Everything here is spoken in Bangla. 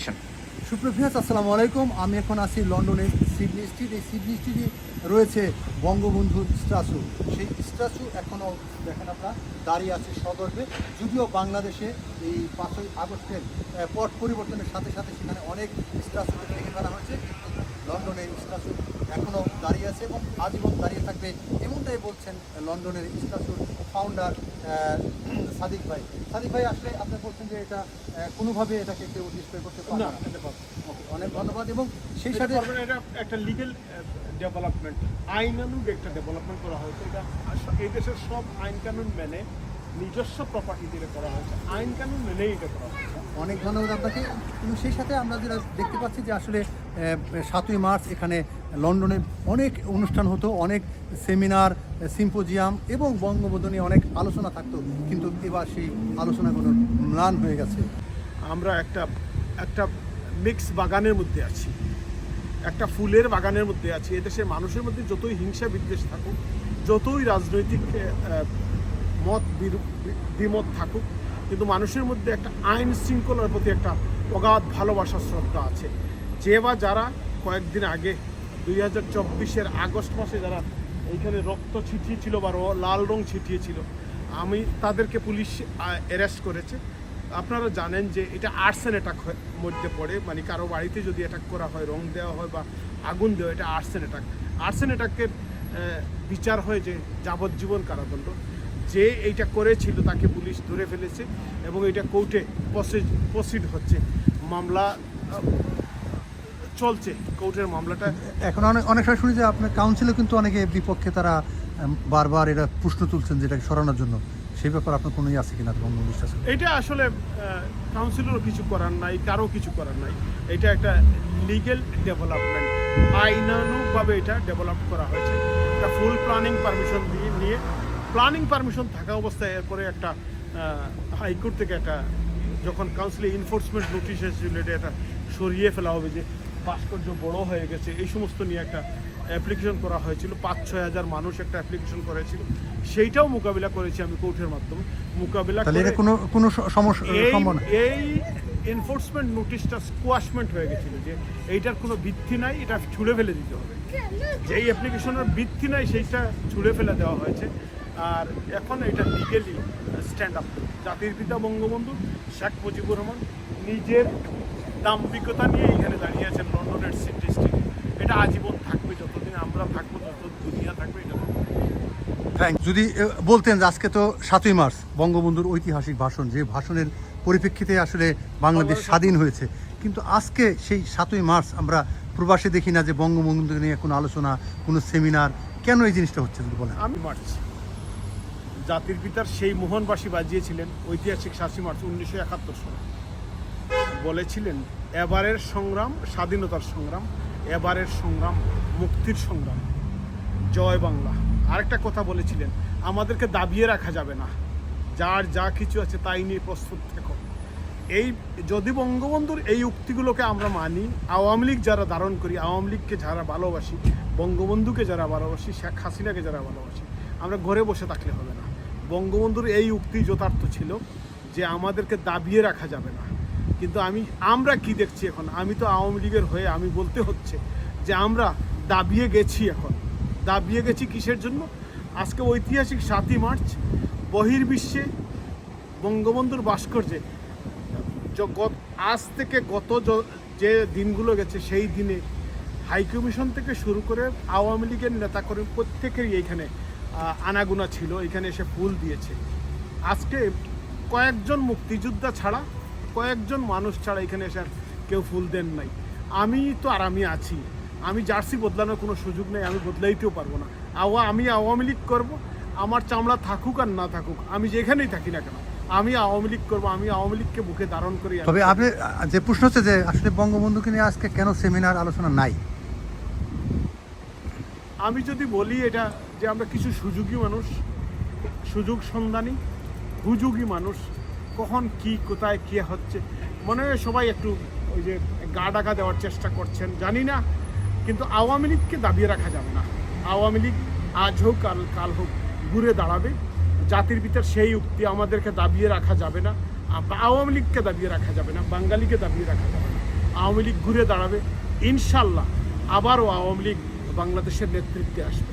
দেখছেন। সুপ্রভিয়াস আসসালামু আলাইকুম। আমি এখন আছি লন্ডনের সিডনি স্ট্রিট। এই সিডনি স্ট্রিটে রয়েছে বঙ্গবন্ধুর স্ট্যাচু। সেই স্ট্যাচু এখনও দেখেন আপনারা দাঁড়িয়ে আছে সগর্বে। যদিও বাংলাদেশে এই 5ই আগস্টের পট পরিবর্তনের সাথে সাথে সেখানে অনেক স্ট্যাচু ভেঙে ফেলা হয়েছে, কিন্তু লন্ডনের স্ট্যাচু এখনও দাঁড়িয়ে আছে এবং আজীবন দাঁড়িয়ে থাকবে, এমনটাই বলছেন লন্ডনের স্ট্যাচুর ফাউন্ডার সাদিক ভাই। সাদিক ভাই, আসলে আপনি বলছেন যে এটা কোনোভাবে এটাকে কেউ ডিসপ্লে করতে পারবে না। অনেক ধন্যবাদ। এবং সেই সাথে এটা একটা লিগেল ডেভেলপমেন্ট, আইনানুগ একটা ডেভেলপমেন্ট করা হয়েছে। এটা এই দেশের সব আইন কানুন মেনে নিজস্ব প্রপার্টি দিয়ে করা হয়েছে, আইন কানুন মেনেই এটা করা হয়েছে। অনেক ধন্যবাদ আপনাকে। কিন্তু সেই সাথে আমরা যেটা দেখতে পাচ্ছি যে আসলে 7ই মার্চ এখানে লন্ডনে অনেক অনুষ্ঠান হতো, অনেক সেমিনার, সিম্পোজিয়াম এবং বঙ্গবন্ধু নিয়ে অনেক আলোচনা থাকতো, কিন্তু এবার সেই আলোচনাগুলো ম্লান হয়ে গেছে। আমরা একটা মিক্স বাগানের মধ্যে আছি, একটা ফুলের বাগানের মধ্যে আছি। এদেশের মানুষের মধ্যে যতই হিংসা বিদ্বেষ থাকুক, যতই রাজনৈতিক দ্বিমত থাকুক, কিন্তু মানুষের মধ্যে একটা আইন শৃঙ্খলার প্রতি একটা অগাধ ভালোবাসা শ্রদ্ধা আছে। যে বা যারা কয়েকদিন আগে 2024-এর আগস্ট মাসে যারা এইখানে রক্ত ছিটিয়েছিল বা লাল রং ছিটিয়েছিল, আমি তাদেরকে পুলিশ অ্যারেস্ট করেছে। আপনারা জানেন যে এটা আর্সেন অ্যাটাক মধ্যে পড়ে, মানে কারো বাড়িতে যদি অ্যাটাক করা হয়, রং দেওয়া হয় বা আগুন দেওয়া, এটা আর্সেন অ্যাটাক। আর্সেন অ্যাটাকের বিচার হয় যে যাবজ্জীবন কারাদণ্ড। যে এইটা করেছিল তাকে পুলিশ ধরে ফেলেছে এবং এটা কোর্টে প্রসিড হচ্ছে, মামলা চলছে, কোর্টের মামলাটা। এখন অনেক সময় শুনি যে আপনার কাউন্সিলে কিন্তু অনেকে বিপক্ষে, তারা বারবার এটা প্রশ্ন তুলছেন যেটাকে সরানোর জন্য। সেই ব্যাপার আপনার কোনো আছে কিনা বঙ্গবন্ধু স্ট্যাচু? এটা আসলে কাউন্সিলেরও কিছু করার নাই, কারো কিছু করার নাই। এটা একটা লিগেল ডেভেলপমেন্ট, আইনানুগভাবে এটা ডেভেলপ করা হয়েছে। একটা ফুল প্ল্যানিং পারমিশন নিয়ে প্ল্যানিং পারমিশন থাকা অবস্থায় এরপরে একটা হাইকোর্ট থেকে একটা যখন কাউন্সিলে এনফোর্সমেন্ট নোটিশ এসেছিল, এটা সরিয়ে ফেলা হবে যে ভাস্কর্য বড় হয়ে গেছে, এই সমস্ত নিয়ে একটা অ্যাপ্লিকেশন করা হয়েছিল। 5-6 হাজার মানুষ একটা অ্যাপ্লিকেশন করেছিল, সেইটাও মোকাবিলা করেছি আমি কোর্টের মাধ্যমে। মোকাবিলা করে কোনো সমস্যা এই এনফোর্সমেন্ট নোটিশটা স্কোয়াশমেন্ট হয়ে গেছিল যে এইটার কোনো ভিত্তি নাই, এটা ছুঁড়ে ফেলে দিতে হবে। যেই অ্যাপ্লিকেশনের ভিত্তি নাই সেইটা ছুঁড়ে ফেলে দেওয়া হয়েছে। আর এখন এটা লিগেলি স্ট্যান্ড আপ। জাতির পিতা বঙ্গবন্ধু শেখ মুজিবুর রহমান নিজের দাম্ভিকতা নিয়ে এখানে দাঁড়িয়ে আছেন লন্ডনের সিডনি স্ট্রিটে। এটা আজীবন থাকবে, যতদিন আমরা থাকবো, যত দুনিয়া থাকবে, এটা থাকবে। যদি বলতেন যে আজকে তো 7ই মার্চ, বঙ্গবন্ধুর ঐতিহাসিক ভাষণ, যে ভাষণের পরিপ্রেক্ষিতে আসলে বাংলাদেশ স্বাধীন হয়েছে, কিন্তু আজকে সেই 7ই মার্চ আমরা প্রবাসে দেখি না যে বঙ্গবন্ধু নিয়ে কোনো আলোচনা, কোনো সেমিনার, কেন এই জিনিসটা হচ্ছে যদি বলেন? আমি মার্চ জাতির পিতার সেই মোহনবাসী বাজিয়েছিলেন ঐতিহাসিক 7ই মার্চ 1971 সালে। বলেছিলেন এবারের সংগ্রাম স্বাধীনতার সংগ্রাম, এবারের সংগ্রাম মুক্তির সংগ্রাম, জয় বাংলা। আরেকটা কথা বলেছিলেন, আমাদেরকে দাবিয়ে রাখা যাবে না, যার যা কিছু আছে তাই নিয়ে প্রস্তুত থেকো। এই যদি বঙ্গবন্ধুর এই উক্তিগুলোকে আমরা মানি, আওয়ামী লীগ যারা ধারণ করি, আওয়ামী লীগকে যারা ভালোবাসি, বঙ্গবন্ধুকে যারা ভালোবাসি, শেখ হাসিনাকে যারা ভালোবাসি, আমরা ঘরে বসে থাকলে হবে না। বঙ্গবন্ধুর এই উক্তি যথার্থ ছিল যে আমাদেরকে দাবিয়ে রাখা যাবে না। কিন্তু আমরা কি দেখছি এখন? আমি তো আওয়ামী লীগের হয়ে আমি বলতে হচ্ছে যে আমরা দাবিয়ে গেছি। এখন দাবিয়ে গেছি কিসের জন্য? আজকে ঐতিহাসিক 7ই মার্চ বহির্বিশ্বে বঙ্গবন্ধুর ভাস্কর্যে আজ থেকে গত যে দিনগুলো গেছে, সেই দিনে হাইকমিশন থেকে শুরু করে আওয়ামী লীগের নেতাকর্মী প্রত্যেকেরই এইখানে আনাগোনা ছিল, এখানে এসে ফুল দিয়েছে। আজকে কয়েকজন মুক্তিযোদ্ধা ছাড়া, কয়েকজন মানুষ ছাড়া এখানে এসে কেউ ফুল দেন নাই। আমি আছি, আমি জার্সি বদলানোর কোনো সুযোগ নেই, আমি বদলাইতেও পারবো না। আমি আওয়ামী লীগ করবো, আমার চামড়া থাকুক আর না থাকুক, আমি যেখানেই থাকি না কেন, আমি আওয়ামী লীগ করবো। আমি আওয়ামী লীগকে বুকে ধারণ করি। তবে আপনি যে প্রশ্ন হচ্ছে যে আসলে বঙ্গবন্ধুকে নিয়ে আজকে কেন সেমিনার আলোচনা নাই, আমি যদি বলি এটা যে আমরা কিছু সুযোগী মানুষ, সুযোগ সন্ধানী, হুযোগী মানুষ, কখন কি কোথায় কে হচ্ছে, মনে হয় সবাই একটু ওই যে গা ডাকা দেওয়ার চেষ্টা করছেন, জানি না। কিন্তু আওয়ামী লীগকে দাবিয়ে রাখা যাবে না। আওয়ামী লীগ আজ হোক কাল হোক ঘুরে দাঁড়াবে। জাতির পিতার সেই উক্তি, আমাদেরকে দাবিয়ে রাখা যাবে না, আওয়ামী লীগকে দাবিয়ে রাখা যাবে না, বাঙালিকে দাবিয়ে রাখা যাবে না। আওয়ামী লীগ ঘুরে দাঁড়াবে, ইনশাল্লাহ আবারও আওয়ামী লীগ বাংলাদেশের নেতৃত্বে আসবে।